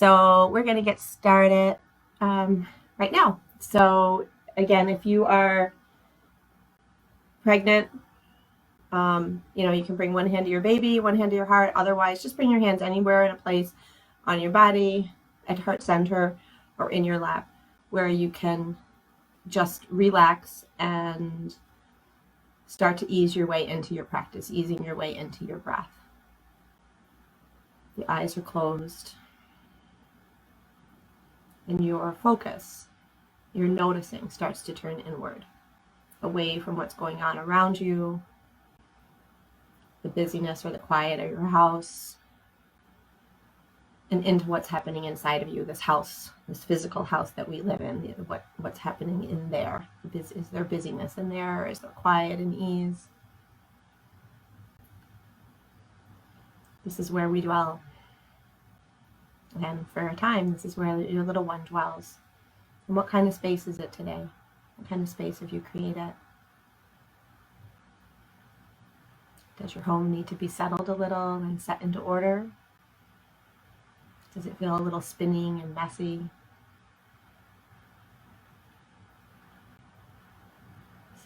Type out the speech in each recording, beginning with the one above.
So we're going to get started right now. So again, if you are pregnant, you can bring one hand to your baby, one hand to your heart. Otherwise, just bring your hands anywhere in a place on your body, at heart center, or in your lap, where you can just relax and start to ease your way into your practice, easing your way into your breath. The eyes are closed. And your focus, your noticing, starts to turn inward, away from what's going on around you, the busyness or the quiet of your house, and into what's happening inside of you, this house, this physical house that we live in, what's happening in there. Is there busyness in there? Is there quiet and ease? This is where we dwell. And for a time, this is where your little one dwells. And what kind of space is it today? What kind of space have you created? Does your home need to be settled a little and set into order? Does it feel a little spinning and messy?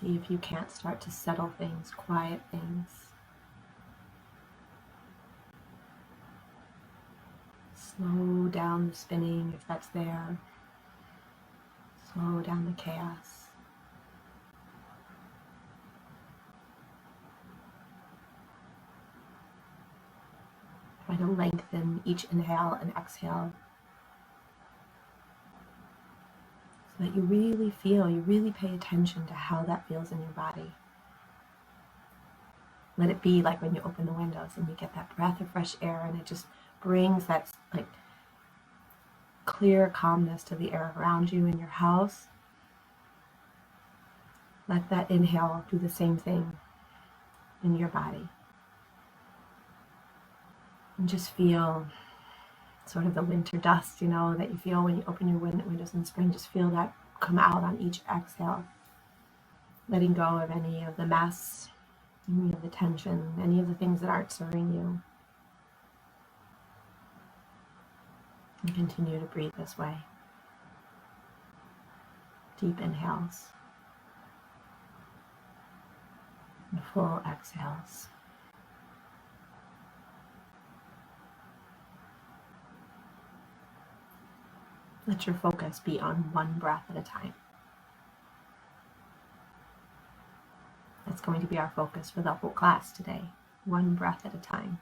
See if you can't start to settle things, quiet things. Slow down the spinning if that's there. Slow down the chaos. Try to lengthen each inhale and exhale so that you really feel, you really pay attention to how that feels in your body. Let it be like when you open the windows and you get that breath of fresh air, and it just brings that like clear calmness to the air around you in your house. Let that inhale do the same thing in your body. And just feel sort of the winter dust, that you feel when you open your windows in spring. Just feel that come out on each exhale. Letting go of any of the mess, any of the tension, any of the things that aren't serving you. And continue to breathe this way. Deep inhales and full exhales. Let your focus be on one breath at a time. That's going to be our focus for the whole class today. One breath at a time.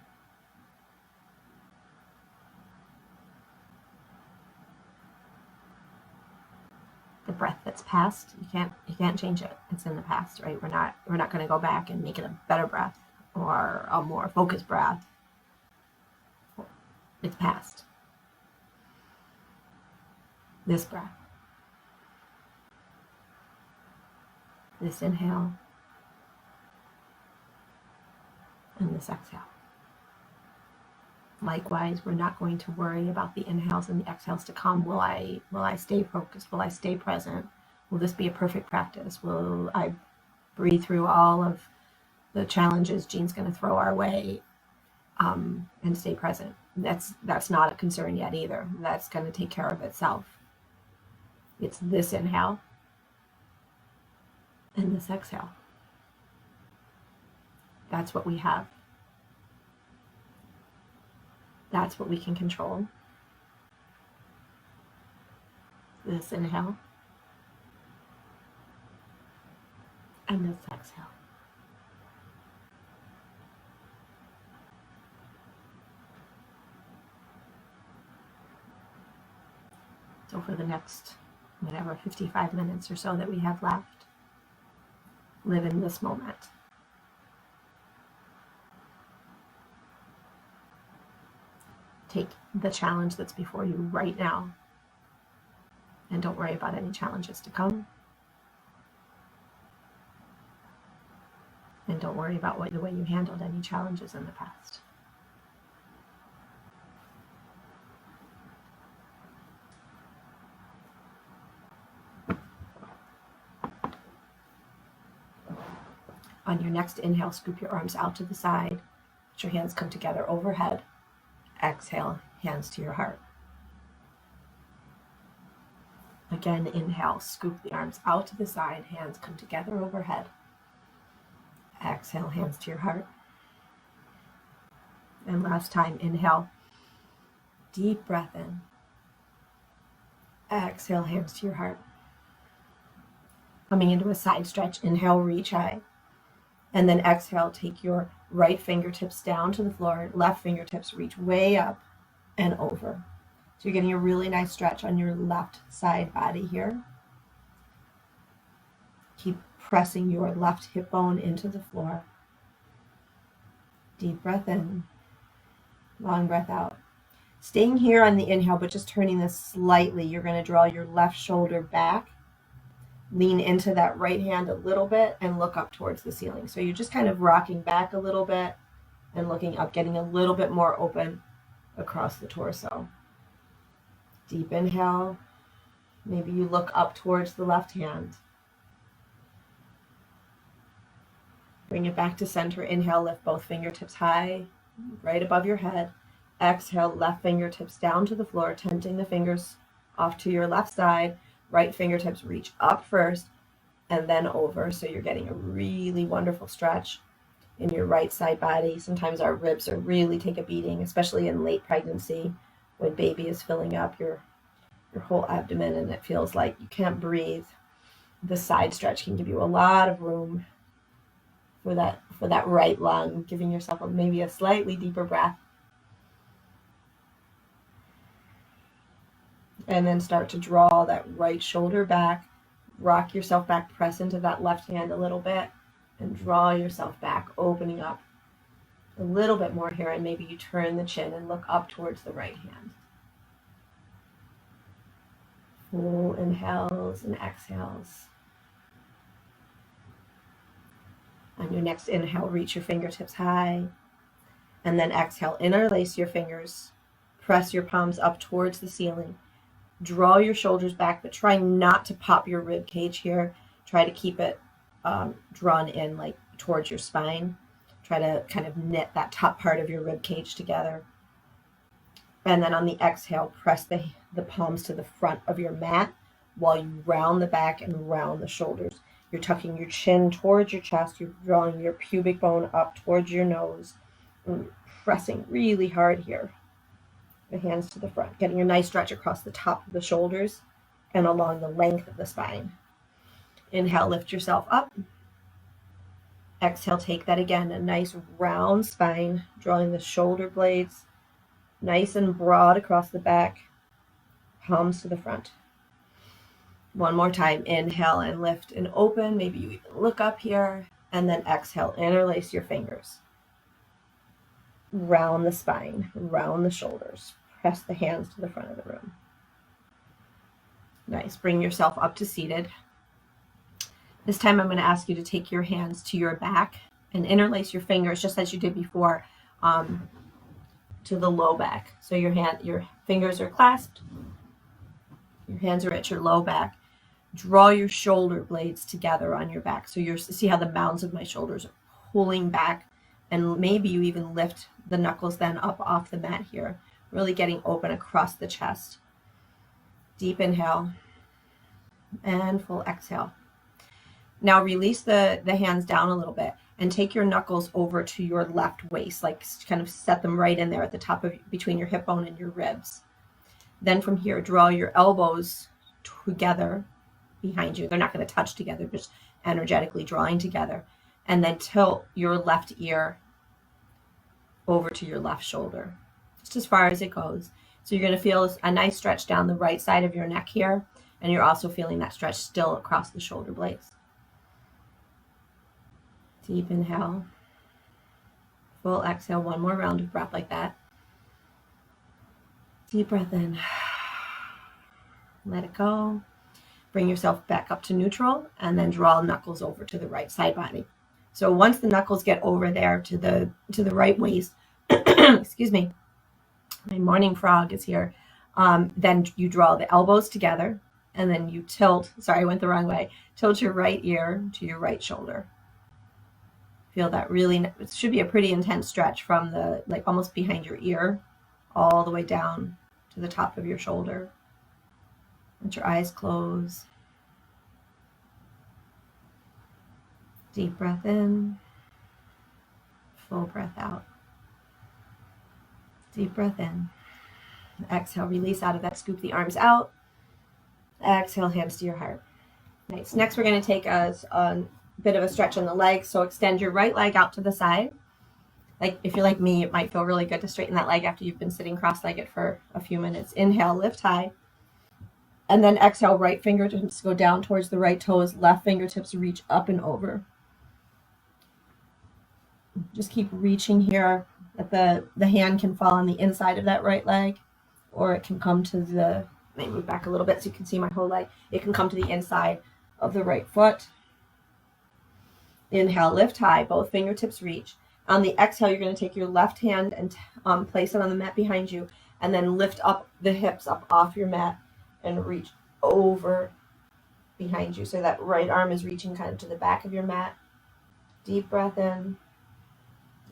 The breath that's past, you can't change it. It's in the past, right? We're not going to go back and make it a better breath or a more focused breath. It's past. This breath, this inhale, and this exhale. Likewise, we're not going to worry about the inhales and the exhales to come. Will I stay focused? Will I stay present? Will this be a perfect practice? Will I breathe through all of the challenges Jeanne's going to throw our way and stay present? That's not a concern yet either. That's going to take care of itself. It's this inhale and this exhale. That's what we have. That's what we can control. This inhale and this exhale. So for the next 55 minutes or so that we have left, live in this moment. Take the challenge that's before you right now, and don't worry about any challenges to come. And don't worry about the way you handled any challenges in the past. On your next inhale, scoop your arms out to the side. Let your hands come together overhead. Exhale, hands to your heart. Again, inhale, scoop the arms out to the side, hands come together overhead. Exhale, hands to your heart. And last time, inhale, deep breath in. Exhale, hands to your heart. Coming into a side stretch, inhale, reach high. And then exhale, take your right fingertips down to the floor, left fingertips reach way up and over. So you're getting a really nice stretch on your left side body here. Keep pressing your left hip bone into the floor. Deep breath in, long breath out. Staying here on the inhale, but just turning this slightly. You're going to draw your left shoulder back, lean into that right hand a little bit, and look up towards the ceiling. So you're just kind of rocking back a little bit and looking up, getting a little bit more open across the torso. Deep inhale. Maybe you look up towards the left hand. Bring it back to center. Inhale, lift both fingertips high, right above your head. Exhale, left fingertips down to the floor, tenting the fingers off to your left side. Right fingertips reach up first and then over. So you're getting a really wonderful stretch in your right side body. Sometimes our ribs really take a beating, especially in late pregnancy when baby is filling up your whole abdomen and it feels like you can't breathe. The side stretch can give you a lot of room for that right lung, giving yourself maybe a slightly deeper breath. And then start to draw that right shoulder back, rock yourself back, press into that left hand a little bit, and draw yourself back, opening up a little bit more here. And maybe you turn the chin and look up towards the right hand. Full inhales and exhales. On your next inhale, reach your fingertips high. And then exhale, interlace your fingers, press your palms up towards the ceiling. Draw your shoulders back, but try not to pop your rib cage here. Try to keep it drawn in like towards your spine. Try to kind of knit that top part of your rib cage together. And then on the exhale, press the palms to the front of your mat while you round the back and round the shoulders. You're tucking your chin towards your chest. You're drawing your pubic bone up towards your nose. And pressing really hard here. The hands to the front, getting a nice stretch across the top of the shoulders and along the length of the spine. Inhale, lift yourself up. Exhale, take that again, a nice round spine, drawing the shoulder blades nice and broad across the back, palms to the front. One more time, inhale and lift and open. Maybe you even look up here, and then exhale, interlace your fingers. Round the spine, round the shoulders. Press the hands to the front of the room. Nice. Bring yourself up to seated. This time I'm going to ask you to take your hands to your back and interlace your fingers just as you did before to the low back. So your fingers are clasped. Your hands are at your low back. Draw your shoulder blades together on your back. So you see how the mounds of my shoulders are pulling back, and maybe you even lift the knuckles then up off the mat here. Really getting open across the chest. Deep inhale and full exhale. Now release the hands down a little bit and take your knuckles over to your left waist, like kind of set them right in there at the top of between your hip bone and your ribs. Then from here, draw your elbows together behind you. They're not going to touch together, just energetically drawing together. And then tilt your left ear over to your left shoulder, just as far as it goes. So you're going to feel a nice stretch down the right side of your neck here, and you're also feeling that stretch still across the shoulder blades. Deep inhale, full exhale, one more round of breath like that. Deep breath in, let it go. Bring yourself back up to neutral, and then draw knuckles over to the right side body. So once the knuckles get over there to the right waist, excuse me, my morning frog is here, then you draw the elbows together, and then you tilt, sorry, I went the wrong way, tilt your right ear to your right shoulder. Feel that really, it should be a pretty intense stretch from the, like almost behind your ear, all the way down to the top of your shoulder. Let your eyes close. Deep breath in. Full breath out. Deep breath in. Exhale, release out of that. Scoop the arms out. Exhale, hands to your heart. Nice. Next, we're going to take a bit of a stretch in the legs. So extend your right leg out to the side. Like if you're like me, it might feel really good to straighten that leg after you've been sitting cross-legged for a few minutes. Inhale, lift high. And then exhale, right fingertips go down towards the right toes. Left fingertips reach up and over. Just keep reaching here. The hand can fall on the inside of that right leg, or it can come to the, let me move back a little bit so you can see my whole leg. It can come to the inside of the right foot. Inhale, lift high, both fingertips reach. On the exhale, you're going to take your left hand and place it on the mat behind you, and then lift up the hips up off your mat and reach over behind you. So that right arm is reaching kind of to the back of your mat. Deep breath in,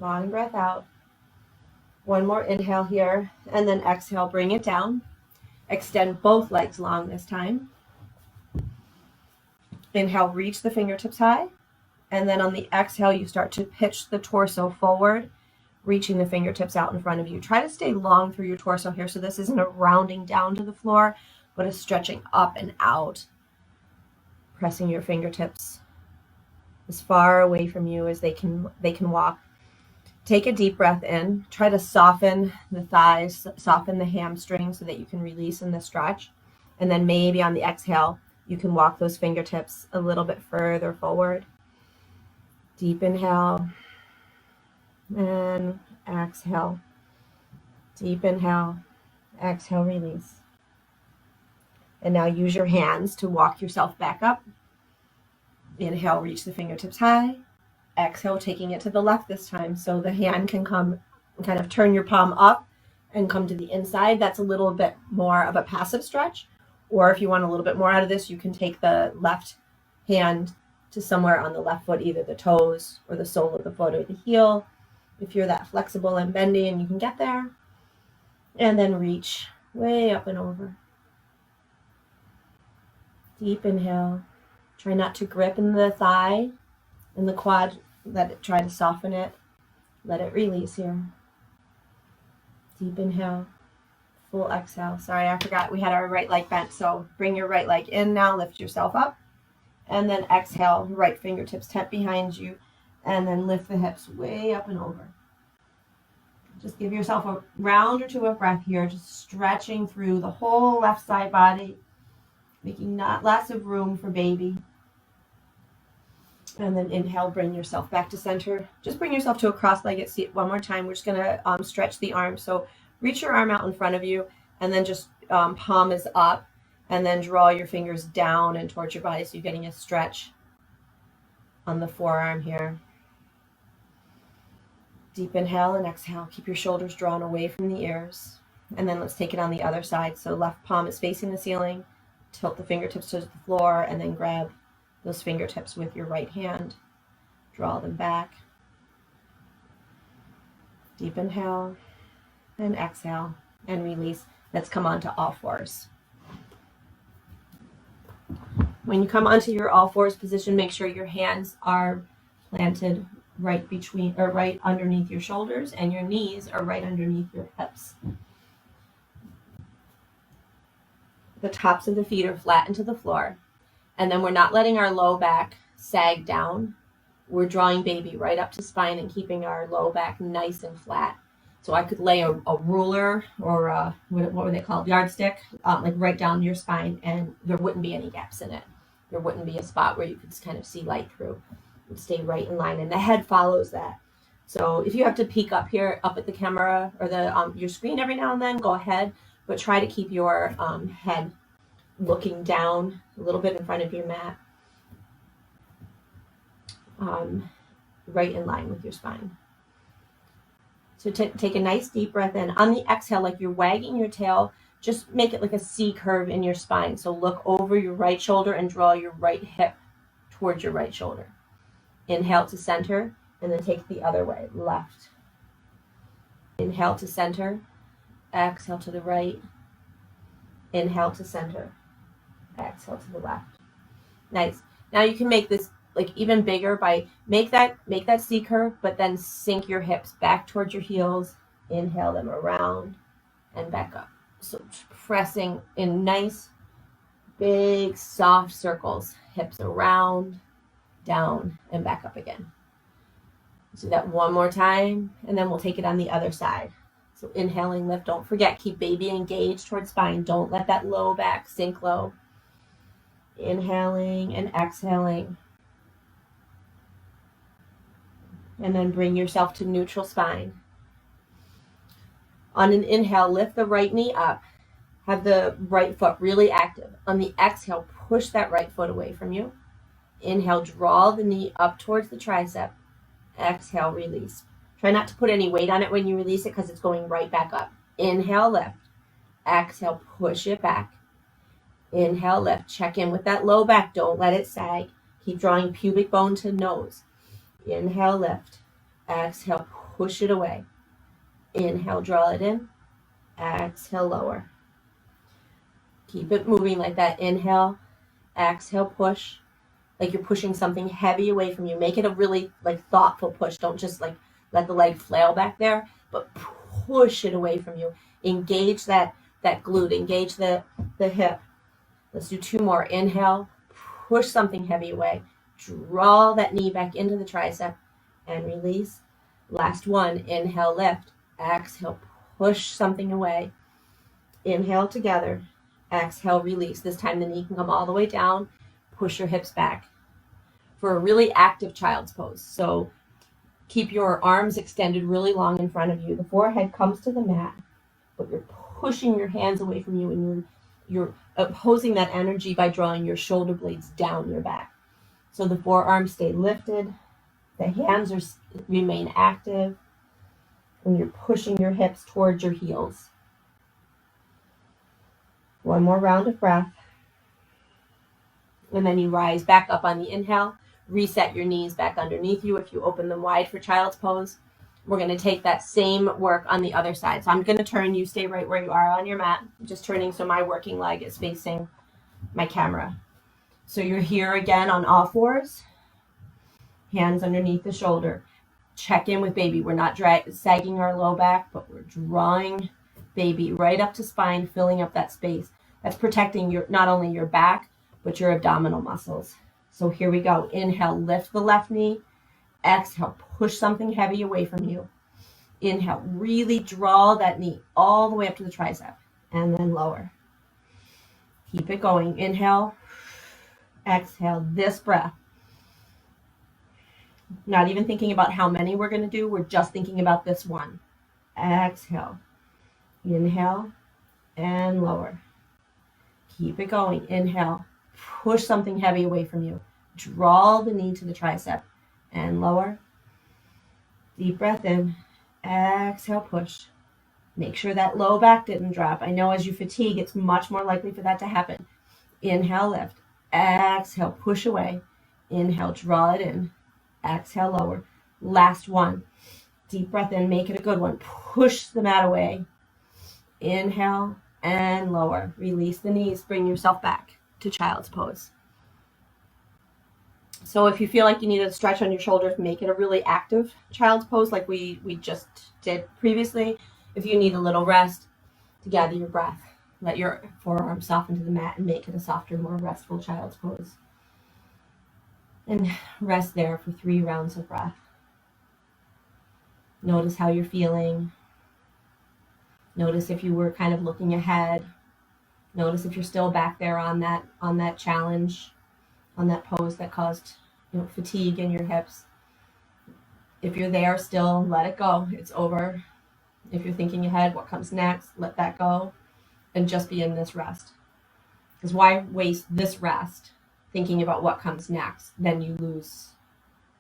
long breath out. One more inhale here, and then exhale, bring it down. Extend both legs long this time. Inhale, reach the fingertips high. And then on the exhale, you start to pitch the torso forward, reaching the fingertips out in front of you. Try to stay long through your torso here. So this isn't a rounding down to the floor, but a stretching up and out, pressing your fingertips as far away from you as they can walk. Take a deep breath in. Try to soften the thighs, soften the hamstrings so that you can release in the stretch. And then maybe on the exhale, you can walk those fingertips a little bit further forward. Deep inhale and exhale. Deep inhale, exhale, release. And now use your hands to walk yourself back up. Inhale, reach the fingertips high. Exhale, taking it to the left this time. So the hand can come and kind of turn your palm up and come to the inside. That's a little bit more of a passive stretch. Or if you want a little bit more out of this, you can take the left hand to somewhere on the left foot, either the toes or the sole of the foot or the heel. If you're that flexible and bendy and you can get there. And then reach way up and over. Deep inhale. Try not to grip in the thigh, in the quad. Try to soften it. Let it release here. Deep inhale. Full exhale. Sorry, I forgot we had our right leg bent. So bring your right leg in now. Lift yourself up. And then exhale, right fingertips tap behind you, and then lift the hips way up and over. Just give yourself a round or two of breath here, just stretching through the whole left side body, making lots of room for baby. And then inhale, bring yourself back to center. Just bring yourself to a cross-legged seat one more time. We're just going to stretch the arms. So reach your arm out in front of you, and then just palm is up. And then draw your fingers down and towards your body so you're getting a stretch on the forearm here. Deep inhale and exhale. Keep your shoulders drawn away from the ears. And then let's take it on the other side. So left palm is facing the ceiling. Tilt the fingertips to the floor and then grab those fingertips with your right hand. Draw them back. Deep inhale and exhale and release. Let's come on to all fours. When you come onto your all fours position, make sure your hands are planted right between or right underneath your shoulders, and your knees are right underneath your hips. The tops of the feet are flat into the floor, and then we're not letting our low back sag down. We're drawing baby right up to spine and keeping our low back nice and flat. So I could lay a ruler or what were they called, yardstick, like right down your spine, and there wouldn't be any gaps in it. There wouldn't be a spot where you could kind of see light through. It would stay right in line, and the head follows that. So if you have to peek up here, up at the camera or the your screen every now and then, go ahead, but try to keep your head looking down a little bit in front of your mat, right in line with your spine. So take a nice deep breath in. On the exhale, like you're wagging your tail, just make it like a C curve in your spine. So look over your right shoulder and draw your right hip towards your right shoulder. Inhale to center, and then take the other way, left. Inhale to center, exhale to the right. Inhale to center, exhale to the left. Nice. Now you can make this like even bigger by make that C curve, but then sink your hips back towards your heels. Inhale them around and back up. So pressing in nice, big, soft circles. Hips around, down, and back up again. Do that one more time, and then we'll take it on the other side. So inhaling, lift. Don't forget, keep baby engaged towards spine. Don't let that low back sink low. Inhaling and exhaling. And then bring yourself to neutral spine. On an inhale, lift the right knee up. Have the right foot really active. On the exhale, push that right foot away from you. Inhale, draw the knee up towards the tricep. Exhale, release. Try not to put any weight on it when you release it because it's going right back up. Inhale, lift. Exhale, push it back. Inhale, lift. Check in with that low back. Don't let it sag. Keep drawing pubic bone to nose. Inhale, lift. Exhale, push it away. Inhale, draw it in. Exhale, lower. Keep it moving like that. Inhale, exhale, push. Like you're pushing something heavy away from you. Make it a really like thoughtful push. Don't just like let the leg flail back there, but push it away from you. Engage that glute. Engage the hip. Let's do two more. Inhale, push something heavy away. Draw that knee back into the tricep and release. Last one. Inhale, lift. Exhale, push something away. Inhale together. Exhale, release. This time the knee can come all the way down. Push your hips back for a really active child's pose. So keep your arms extended really long in front of you. The forehead comes to the mat, but you're pushing your hands away from you, and you're opposing that energy by drawing your shoulder blades down your back. So the forearms stay lifted, the hands remain active, and you're pushing your hips towards your heels. One more round of breath. And then you rise back up on the inhale. Reset your knees back underneath you if you open them wide for child's pose. We're going to take that same work on the other side. So I'm going to turn, you stay right where you are on your mat. Just turning so my working leg is facing my camera. So you're here again on all fours. Hands underneath the shoulder. Check in with baby. We're not sagging our low back, but we're drawing baby right up to spine, filling up that space. That's protecting not only your back, but your abdominal muscles. So here we go. Inhale, lift the left knee. Exhale, push something heavy away from you. Inhale, really draw that knee all the way up to the tricep, and then lower. Keep it going. Inhale, exhale, this breath. Not even thinking about how many we're going to do. We're just thinking about this one. Exhale, inhale, and lower. Keep it going. Inhale. Push something heavy away from you. Draw the knee to the tricep and lower. Deep breath in. Exhale, push. Make sure that low back didn't drop. I know as you fatigue, it's much more likely for that to happen. Inhale, lift. Exhale, push away. Inhale, draw it in. Exhale, lower. Last one. Deep breath in. Make it a good one. Push the mat away. Inhale and lower. Release the knees. Bring yourself back to child's pose. So if you feel like you need a stretch on your shoulders, make it a really active child's pose like we just did previously. If you need a little rest to gather your breath, let your forearms soften to the mat and make it a softer, more restful child's pose. And rest there for 3 rounds of breath. Notice how you're feeling. Notice if you were kind of looking ahead. Notice if you're still back there on that challenge, on that pose that caused fatigue in your hips. If you're there still, let it go. It's over. If you're thinking ahead, what comes next, let that go and just be in this rest. Because why waste this rest thinking about what comes next? Then you lose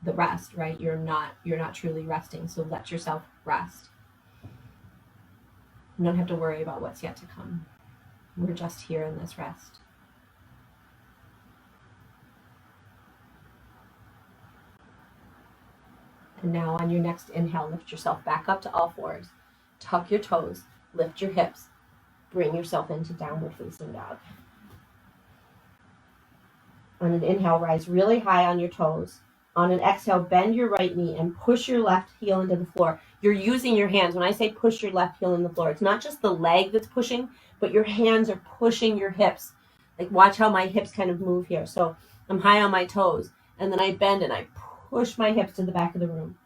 the rest, right? You're not truly resting. So let yourself rest. You don't have to worry about what's yet to come. We're just here in this rest. And now on your next inhale, lift yourself back up to all fours. Tuck your toes, lift your hips, bring yourself into downward facing dog. On an inhale, rise really high on your toes. On an exhale, bend your right knee and push your left heel into the floor. You're using your hands. When I say push your left heel in the floor, it's not just the leg that's pushing, but your hands are pushing your hips. Like, watch how my hips kind of move here. So I'm high on my toes, and then I bend and I push my hips to the back of the room.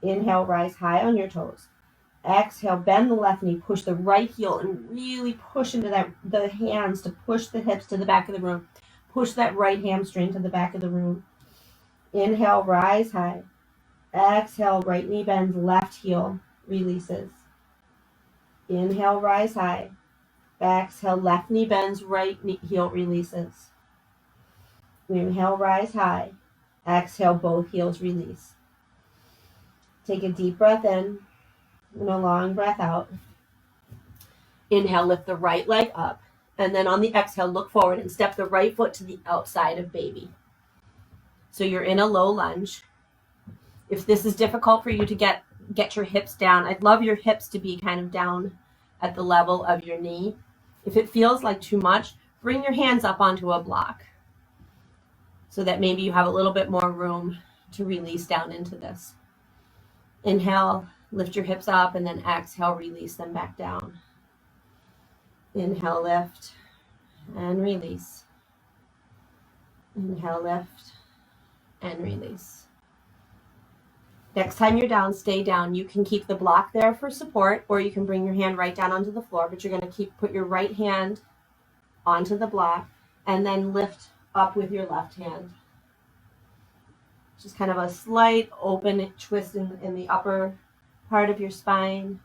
Inhale, rise high on your toes. Exhale, bend the left knee, push the right heel, and really push into the hands to push the hips to the back of the room. Push that right hamstring to the back of the room. Inhale, rise high. Exhale, right knee bends, left heel releases. Inhale, rise high. Exhale, left knee bends, right knee heel releases. Inhale, rise high. Exhale, both heels release. Take a deep breath in and a long breath out. Inhale, lift the right leg up. And then on the exhale, look forward and step the right foot to the outside of baby. So you're in a low lunge. If this is difficult for you to get your hips down, I'd love your hips to be kind of down at the level of your knee. If it feels like too much, bring your hands up onto a block so that maybe you have a little bit more room to release down into this. Inhale, lift your hips up, and then exhale, release them back down. Inhale, lift, and release. Inhale, lift, and release. Next time you're down, stay down. You can keep the block there for support, or you can bring your hand right down onto the floor, but you're going to put your right hand onto the block, and then lift up with your left hand. Just kind of a slight open twist in the upper part of your spine.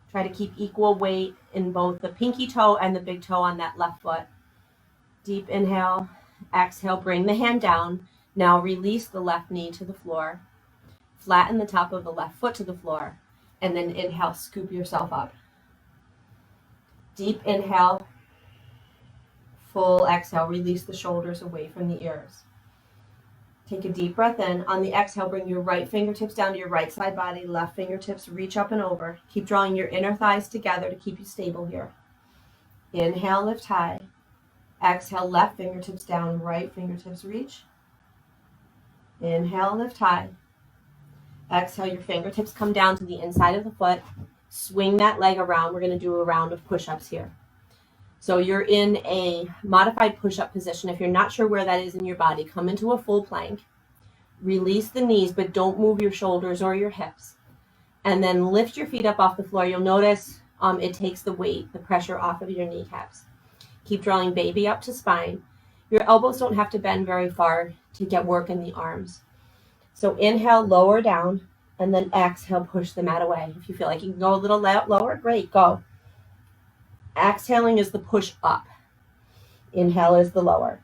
Try to keep equal weight in both the pinky toe and the big toe on that left foot. Deep inhale, exhale, bring the hand down. Now release the left knee to the floor. Flatten the top of the left foot to the floor. And then inhale, scoop yourself up. Deep inhale, full exhale, release the shoulders away from the ears. Take a deep breath in. On the exhale, bring your right fingertips down to your right side body, left fingertips reach up and over. Keep drawing your inner thighs together to keep you stable here. Inhale, lift high. Exhale, left fingertips down, right fingertips reach. Inhale, lift high. Exhale, your fingertips come down to the inside of the foot. Swing that leg around. We're going to do a round of push-ups here. So you're in a modified push-up position. If you're not sure where that is in your body, come into a full plank. Release the knees, but don't move your shoulders or your hips. And then lift your feet up off the floor. You'll notice it takes the weight, the pressure off of your kneecaps. Keep drawing baby up to spine. Your elbows don't have to bend very far to get work in the arms. So inhale, lower down, and then exhale, push the mat away. If you feel like you can go a little lower, great, go. Exhaling is the push up. Inhale is the lower.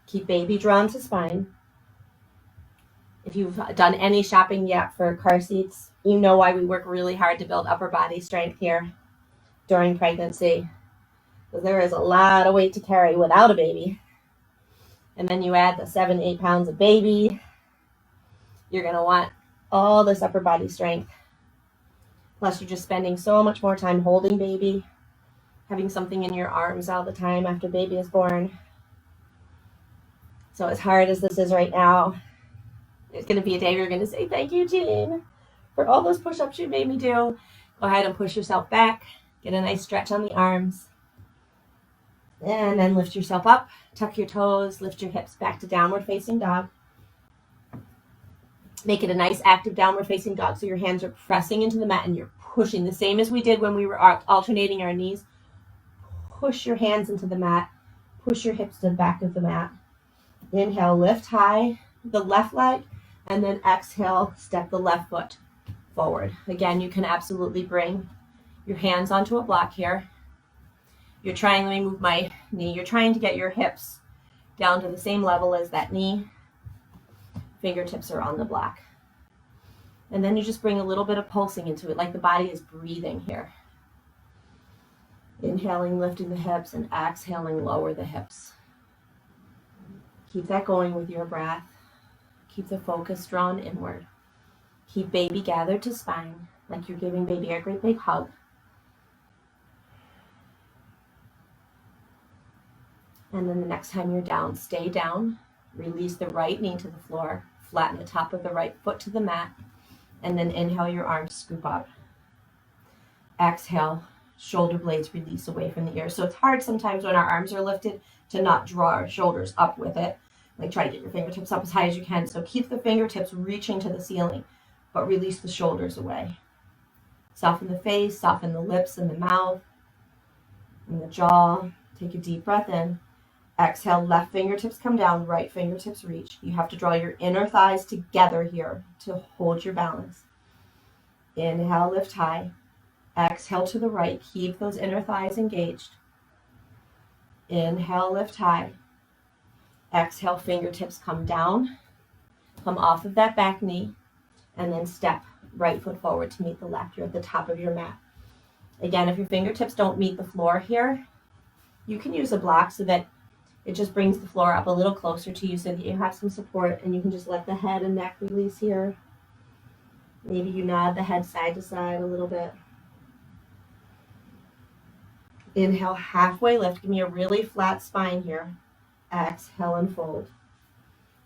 Keep baby drawn to spine. If you've done any shopping yet for car seats, you know why we work really hard to build upper body strength here during pregnancy. Because there is a lot of weight to carry without a baby. And then you add the 7-8 pounds of baby. You're going to want all this upper body strength. Plus, you're just spending so much more time holding baby, having something in your arms all the time after baby is born. So as hard as this is right now, there's going to be a day where you're going to say, thank you, Jeanne, for all those push-ups you made me do. Go ahead and push yourself back. Get a nice stretch on the arms. And then lift yourself up. Tuck your toes. Lift your hips back to downward facing dog. Make it a nice active downward facing dog so your hands are pressing into the mat and you're pushing, the same as we did when we were alternating our knees. Push your hands into the mat. Push your hips to the back of the mat. Inhale, lift high the left leg, and then exhale, step the left foot forward. Again, you can absolutely bring your hands onto a block here. You're trying, let me move my knee. You're trying to get your hips down to the same level as that knee. Fingertips are on the block. And then you just bring a little bit of pulsing into it, like the body is breathing here. Inhaling, lifting the hips, and exhaling, lower the hips. Keep that going with your breath. Keep the focus drawn inward. Keep baby gathered to spine, like you're giving baby a great big hug. And then the next time you're down, stay down. Release the right knee to the floor. Flatten the top of the right foot to the mat. And then inhale, your arms scoop up. Exhale, shoulder blades release away from the ears. So it's hard sometimes when our arms are lifted to not draw our shoulders up with it. Like try to get your fingertips up as high as you can. So keep the fingertips reaching to the ceiling, but release the shoulders away. Soften the face, soften the lips and the mouth and the jaw. Take a deep breath in. Exhale, left fingertips come down, right fingertips reach. You have to draw your inner thighs together here to hold your balance. Inhale, lift high. Exhale to the right. Keep those inner thighs engaged. Inhale, lift high. Exhale, fingertips come down. Come off of that back knee. And then step right foot forward to meet the left. You're at the top of your mat. Again, if your fingertips don't meet the floor here, you can use a block so that it just brings the floor up a little closer to you so that you have some support, and you can just let the head and neck release here. Maybe you nod the head side to side a little bit. Inhale, halfway lift. Give me a really flat spine here. Exhale and fold.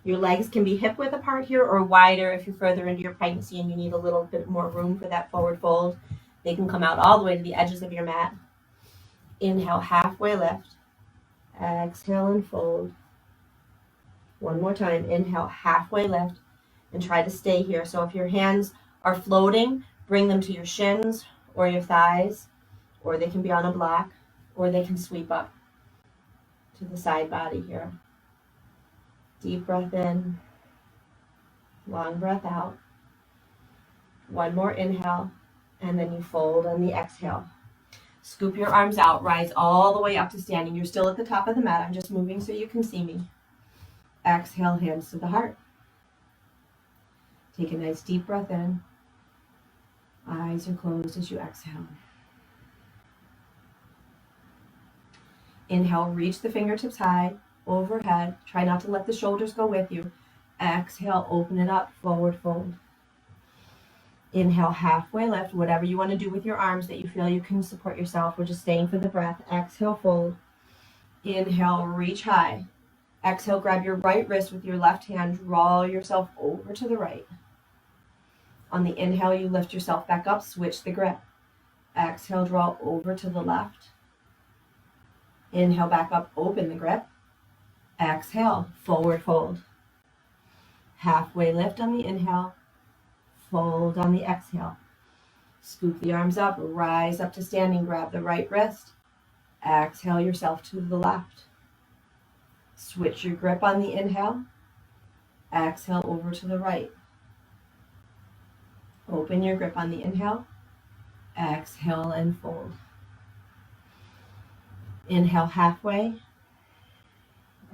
Your legs can be hip width apart here or wider if you're further into your pregnancy and you need a little bit more room for that forward fold. They can come out all the way to the edges of your mat. Inhale, halfway lift. Exhale and fold. One more time. Inhale, halfway lift, and try to stay here. So if your hands are floating, bring them to your shins or your thighs, or they can be on a block, or they can sweep up to the side body here. Deep breath in, long breath out. One more inhale, and then you fold on the exhale. Scoop your arms out, rise all the way up to standing. You're still at the top of the mat. I'm just moving so you can see me. Exhale, hands to the heart. Take a nice deep breath in. Eyes are closed as you exhale. Inhale, reach the fingertips high, overhead. Try not to let the shoulders go with you. Exhale, open it up, forward fold. Inhale, halfway lift, whatever you want to do with your arms that you feel you can support yourself. We're just staying for the breath. Exhale, fold. Inhale, reach high. Exhale, grab your right wrist with your left hand. Draw yourself over to the right. On the inhale, you lift yourself back up. Switch the grip. Exhale, draw over to the left. Inhale, back up, open the grip. Exhale, forward fold. Halfway lift on the inhale. Fold on the exhale. Scoop the arms up, rise up to standing, grab the right wrist. Exhale yourself to the left. Switch your grip on the inhale. Exhale over to the right. Open your grip on the inhale. Exhale and fold. Inhale halfway.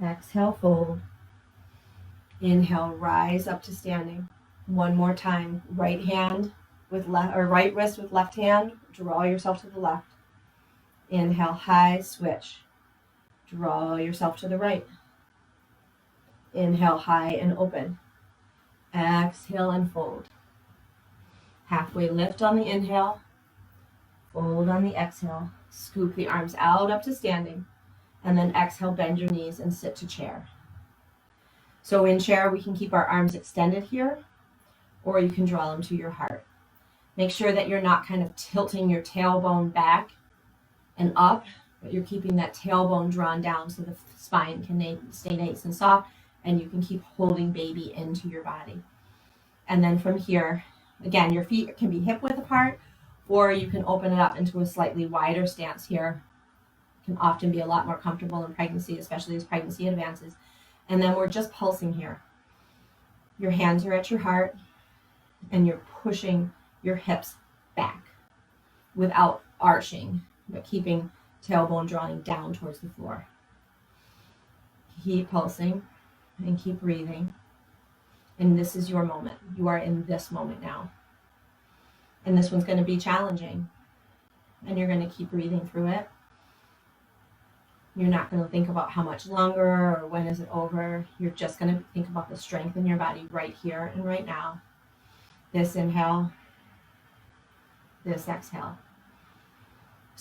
Exhale, fold. Inhale, rise up to standing. One more time. Right hand with left, or right wrist with left hand. Draw yourself to the left. Inhale, high, switch. Draw yourself to the right. Inhale, high and open. Exhale and fold. Halfway lift on the inhale. Fold on the exhale. Scoop the arms out up to standing. And then exhale, bend your knees and sit to chair. So in chair, we can keep our arms extended here, or you can draw them to your heart. Make sure that you're not kind of tilting your tailbone back and up, but you're keeping that tailbone drawn down so the spine can stay nice and soft, and you can keep holding baby into your body. And then from here, again, your feet can be hip width apart, or you can open it up into a slightly wider stance here. It can often be a lot more comfortable in pregnancy, especially as pregnancy advances. And then we're just pulsing here. Your hands are at your heart, and you're pushing your hips back without arching, but keeping tailbone drawing down towards the floor. Keep pulsing and keep breathing. And this is your moment. You are in this moment now. And this one's going to be challenging. And you're going to keep breathing through it. You're not going to think about how much longer or when is it over. You're just going to think about the strength in your body right here and right now. This inhale, this exhale.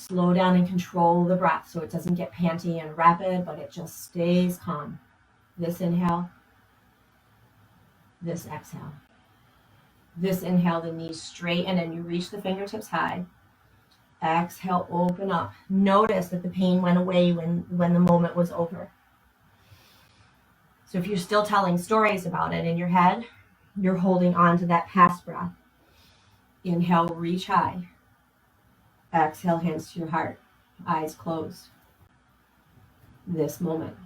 Slow down and control the breath so it doesn't get panty and rapid, but it just stays calm. This inhale, this exhale. This inhale, the knees straighten and you reach the fingertips high. Exhale, open up. Notice that the pain went away when the moment was over. So if you're still telling stories about it in your head, you're holding on to that past breath. Inhale, reach high. Exhale, hands to your heart. Eyes closed. This moment.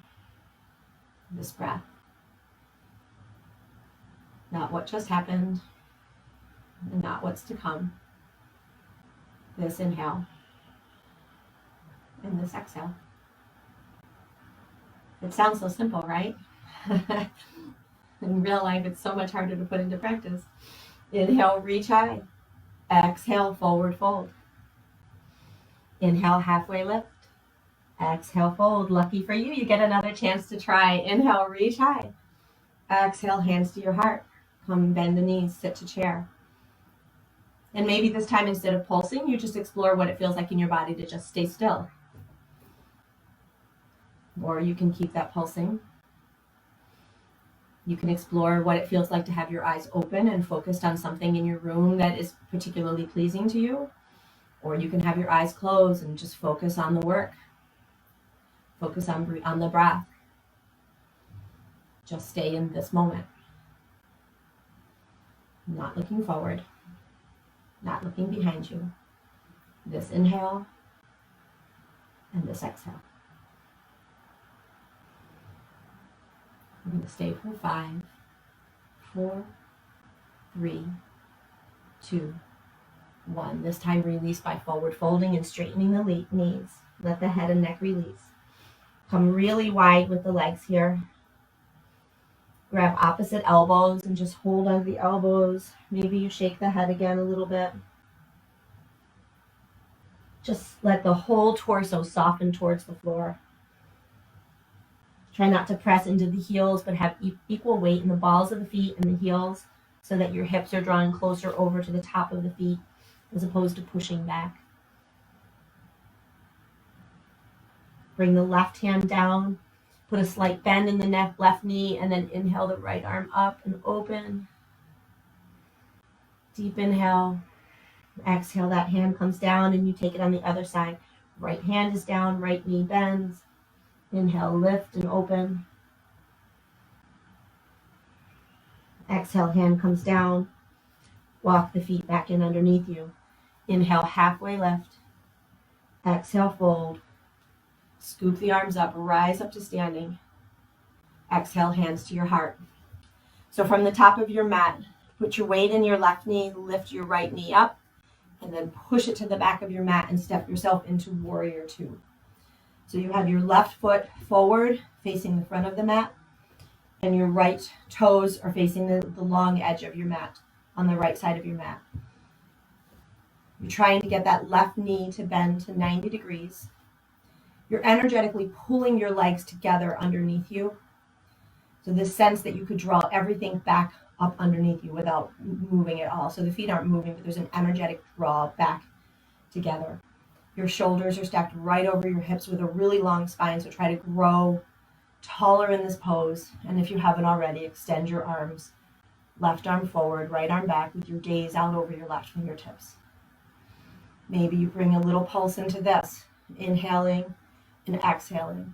This breath. Not what just happened, and not what's to come. This inhale and this exhale. It sounds so simple, right? In real life, it's so much harder to put into practice. Inhale, reach high. Exhale, forward fold. Inhale, halfway lift. Exhale, fold. Lucky for you, you get another chance to try. Inhale, reach high. Exhale, hands to your heart. Come bend the knees, sit to chair. And maybe this time, instead of pulsing, you just explore what it feels like in your body to just stay still. Or you can keep that pulsing. You can explore what it feels like to have your eyes open and focused on something in your room that is particularly pleasing to you. Or you can have your eyes closed and just focus on the work. Focus on the breath. Just stay in this moment. Not looking forward. Not looking behind you. This inhale and this exhale. We're going to stay for 5, 4, 3, 2, 1. This time release by forward folding and straightening the knees. Let the head and neck release. Come really wide with the legs here. Grab opposite elbows and just hold on the elbows. Maybe you shake the head again a little bit. Just let the whole torso soften towards the floor. Try not to press into the heels, but have equal weight in the balls of the feet and the heels so that your hips are drawing closer over to the top of the feet as opposed to pushing back. Bring the left hand down. Put a slight bend in the left knee and then inhale the right arm up and open. Deep inhale. Exhale, that hand comes down and you take it on the other side. Right hand is down, right knee bends. Inhale, lift and open. Exhale, hand comes down. Walk the feet back in underneath you. Inhale, halfway lift. Exhale, fold. Scoop the arms up, rise up to standing. Exhale, hands to your heart. So from the top of your mat, put your weight in your left knee, lift your right knee up, and then push it to the back of your mat and step yourself into warrior 2. So you have your left foot forward, facing the front of the mat, and your right toes are facing the long edge of your mat, on the right side of your mat. You're trying to get that left knee to bend to 90 degrees. You're energetically pulling your legs together underneath you. So this sense that you could draw everything back up underneath you without moving at all. So the feet aren't moving, but there's an energetic draw back together. Your shoulders are stacked right over your hips with a really long spine. So try to grow taller in this pose. And if you haven't already, extend your arms. Left arm forward, right arm back with your gaze out over your left fingertips. Maybe you bring a little pulse into this, inhaling and exhaling.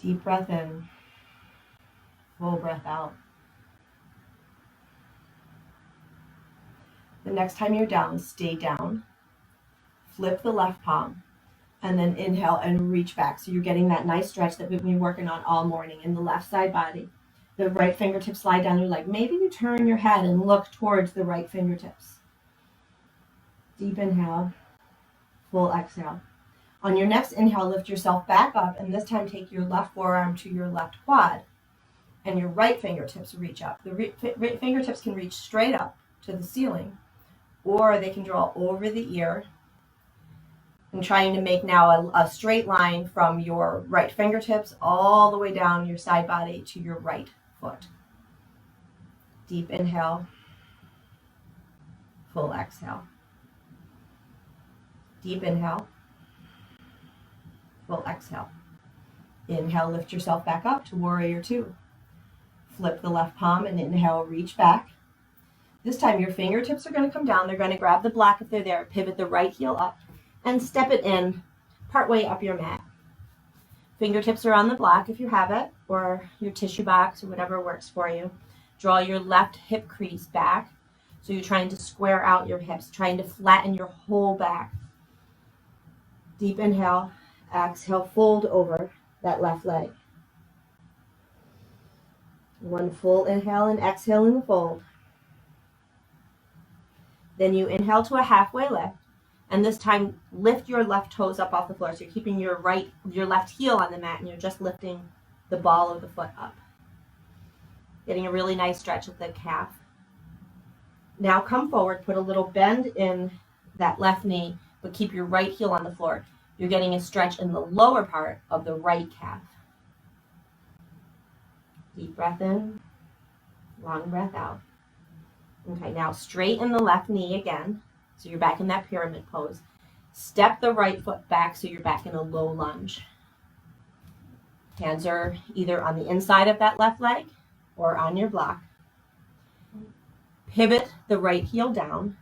Deep breath in, full breath out. The next time you're down, stay down. Flip the left palm and then inhale and reach back. So you're getting that nice stretch that we've been working on all morning in the left side body. The right fingertips slide down your leg. Maybe you turn your head and look towards the right fingertips. Deep inhale, full exhale. On your next inhale, lift yourself back up, and this time take your left forearm to your left quad, and your right fingertips reach up. The right fingertips can reach straight up to the ceiling, or they can draw over the ear. I'm trying to make now a straight line from your right fingertips all the way down your side body to your right foot. Deep inhale, full exhale. Deep inhale, full exhale. Inhale, lift yourself back up to warrior two. Flip the left palm and inhale, reach back. This time your fingertips are going to come down. They're going to grab the block if they're there, pivot the right heel up, and step it in partway up your mat. Fingertips are on the block if you have it, or your tissue box, or whatever works for you. Draw your left hip crease back. So you're trying to square out your hips, trying to flatten your whole back. Deep inhale, exhale, fold over that left leg. One full inhale and exhale in the fold. Then you inhale to a halfway lift, and this time lift your left toes up off the floor. So you're keeping your left heel on the mat, and you're just lifting the ball of the foot up. Getting a really nice stretch of the calf. Now come forward, put a little bend in that left knee, but keep your right heel on the floor. You're getting a stretch in the lower part of the right calf. Deep breath in, long breath out. Okay, now straighten the left knee again, so you're back in that pyramid pose. Step the right foot back so you're back in a low lunge. Hands are either on the inside of that left leg or on your block. Pivot the right heel down,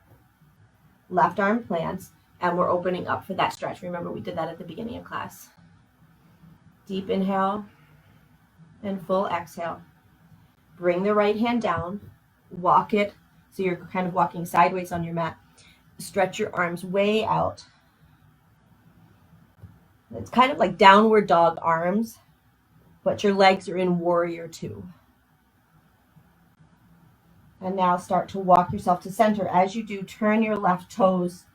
left arm plants, and we're opening up for that stretch. Remember, we did that at the beginning of class. Deep inhale and full exhale. Bring the right hand down, walk it so you're kind of walking sideways on your mat. Stretch your arms way out. It's kind of like downward dog arms, but your legs are in warrior two. And now start to walk yourself to center. As you do, turn your left toes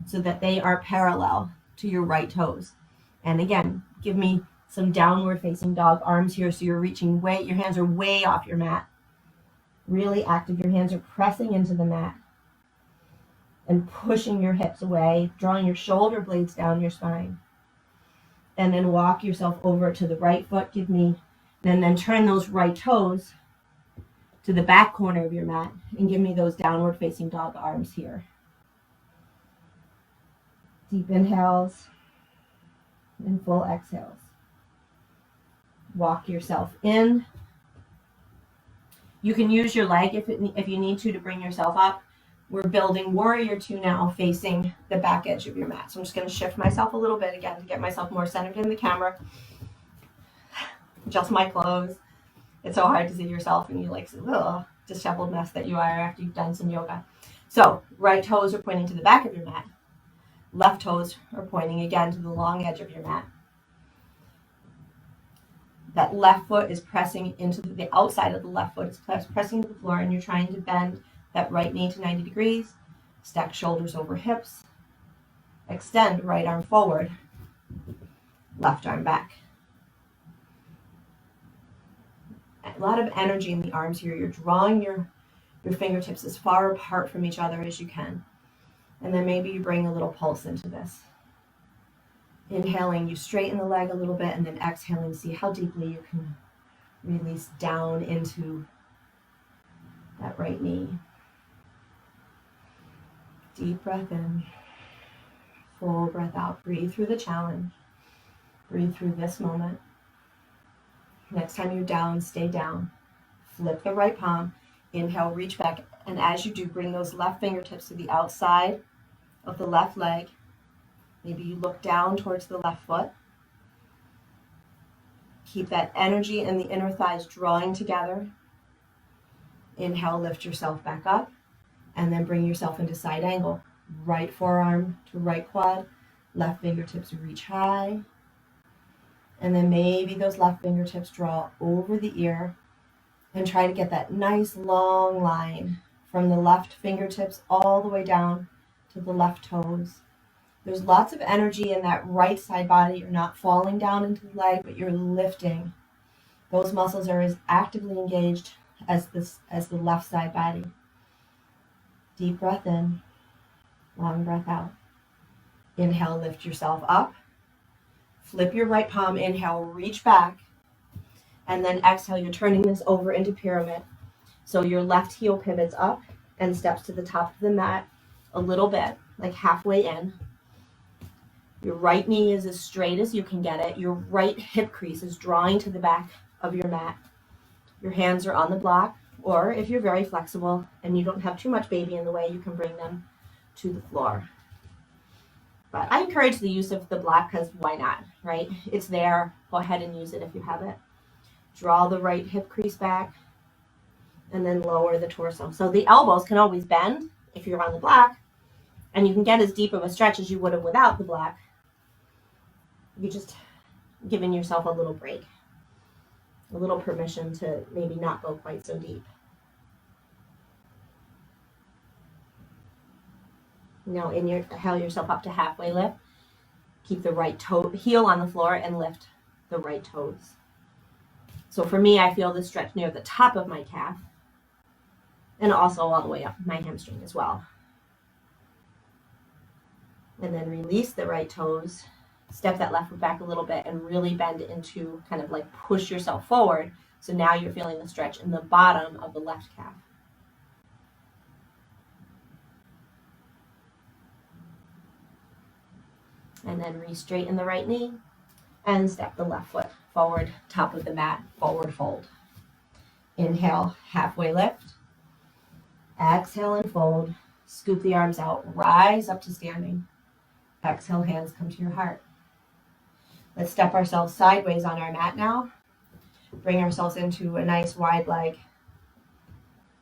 so that they are parallel to your right toes. And again, give me some downward facing dog arms here so you're reaching way, your hands are way off your mat. Really active. Your hands are pressing into the mat and pushing your hips away, drawing your shoulder blades down your spine. And then walk yourself over to the right foot. And then turn those right toes to the back corner of your mat and give me those downward facing dog arms here. Deep inhales and full exhales. Walk yourself in. You can use your leg if you need to bring yourself up. We're building warrior two now, facing the back edge of your mat. So I'm just going to shift myself a little bit again to get myself more centered in the camera. Adjust my clothes. It's so hard to see yourself and you like, ugh, disheveled mess that you are after you've done some yoga. So right toes are pointing to the back of your mat. Left toes are pointing again to the long edge of your mat. That left foot is pressing into the outside of the left foot is pressing to the floor, and you're trying to bend that right knee to 90 degrees. Stack shoulders over hips. Extend right arm forward. Left arm back. A lot of energy in the arms here. You're drawing your fingertips as far apart from each other as you can. And then maybe you bring a little pulse into this. Inhaling, you straighten the leg a little bit, and then exhaling, see how deeply you can release down into that right knee. Deep breath in, full breath out. Breathe through the challenge. Breathe through this moment. Next time you're down, stay down. Flip the right palm. Inhale, reach back. And as you do, bring those left fingertips to the outside of the left leg. Maybe you look down towards the left foot. Keep that energy in the inner thighs drawing together. Inhale, lift yourself back up. And then bring yourself into side angle. Right forearm to right quad. Left fingertips reach high. And then maybe those left fingertips draw over the ear and try to get that nice long line from the left fingertips all the way down to the left toes. There's lots of energy in that right side body. You're not falling down into the leg, but you're lifting. Those muscles are as actively engaged as the left side body. Deep breath in, long breath out. Inhale, lift yourself up. Flip your right palm, inhale, reach back. And then exhale, you're turning this over into pyramid. So your left heel pivots up and steps to the top of the mat. a little bit, like halfway in. Your right knee is as straight as you can get it. Your right hip crease is drawing to the back of your mat. Your hands are on the block, or if you're very flexible and you don't have too much baby in the way, you can bring them to the floor. But I encourage the use of the block because why not, right? It's there. Go ahead and use it if you have it. Draw the right hip crease back and then lower the torso. So the elbows can always bend if you're on the block, and you can get as deep of a stretch as you would have without the block. You're just giving yourself a little break, a little permission to maybe not go quite so deep. Now inhale yourself up to halfway lift. Keep the right toe, heel on the floor and lift the right toes. So for me, I feel the stretch near the top of my calf and also all the way up my hamstring as well. And then release the right toes. Step that left foot back a little bit and really bend into kind of like push yourself forward. So now you're feeling the stretch in the bottom of the left calf. And then re-straighten the right knee and step the left foot forward, top of the mat, forward fold. Inhale, halfway lift. Exhale and fold. Scoop the arms out, rise up to standing. Exhale, hands come to your heart. Let's step ourselves sideways on our mat now. Bring ourselves into a nice wide leg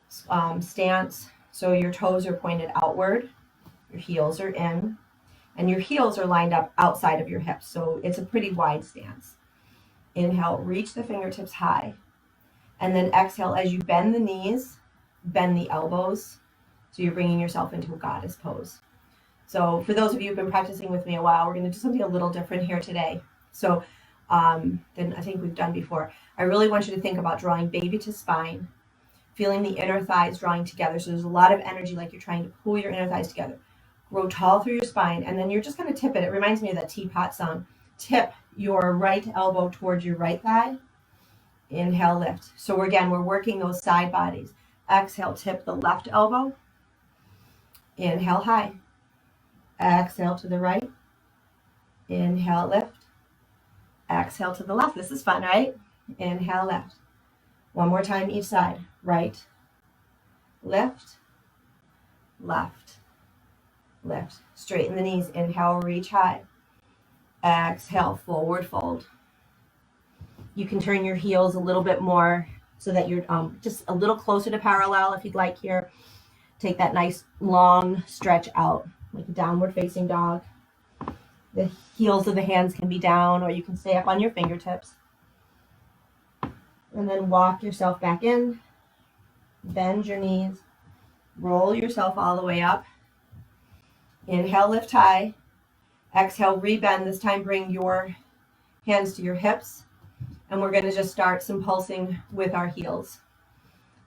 stance. So your toes are pointed outward, your heels are in, and your heels are lined up outside of your hips. So it's a pretty wide stance. Inhale, reach the fingertips high. And then exhale as you bend the knees, bend the elbows. So you're bringing yourself into a goddess pose. So for those of you who've been practicing with me a while, we're going to do something a little different here today. So than I think we've done before. I really want you to think about drawing baby to spine, feeling the inner thighs drawing together. So there's a lot of energy, like you're trying to pull your inner thighs together. Grow tall through your spine, and then you're just going to tip it. It reminds me of that teapot song. Tip your right elbow towards your right thigh. Inhale, lift. So we're working those side bodies. Exhale, tip the left elbow. Inhale, high. Exhale to the right. Inhale, lift. Exhale to the left. This is fun, right? Inhale, left. One more time each side. Right, lift, left, lift. Straighten the knees. Inhale, reach high. Exhale, forward fold. You can turn your heels a little bit more so that you're just a little closer to parallel if you'd like here. Take that nice long stretch out, like a downward facing dog. The heels of the hands can be down, or you can stay up on your fingertips. And then walk yourself back in. Bend your knees. Roll yourself all the way up. Inhale, lift high. Exhale, rebend. This time bring your hands to your hips. And we're going to just start some pulsing with our heels.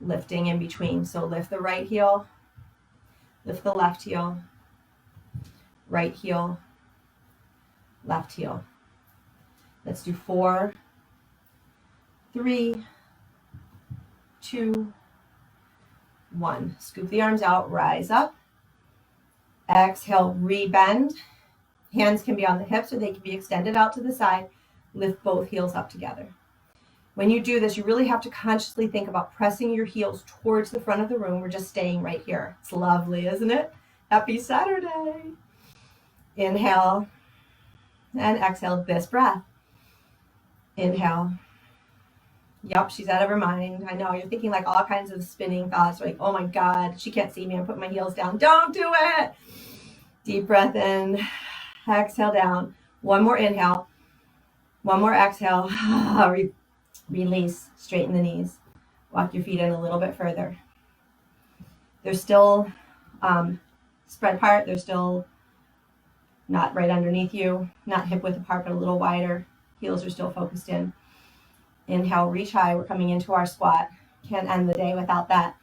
Lifting in between. So lift the right heel. Lift the left heel. Right heel. Left heel. Let's do 4, 3, 2, 1. Scoop the arms out, rise up. Exhale, rebend. Hands can be on the hips or they can be extended out to the side. Lift both heels up together. When you do this, you really have to consciously think about pressing your heels towards the front of the room. We're just staying right here. It's lovely, isn't it? Happy Saturday. Inhale and exhale this breath. Inhale. Yep, she's out of her mind. I know, you're thinking like all kinds of spinning thoughts, like, oh my God, she can't see me. I'm putting my heels down. Don't do it. Deep breath in. Exhale down. One more inhale. One more exhale. Release. Straighten the knees. Walk your feet in a little bit further. They're still spread apart. They're still not right underneath you. Not hip width apart, but a little wider. Heels are still focused in. Inhale, reach high. We're coming into our squat. Can't end the day without that.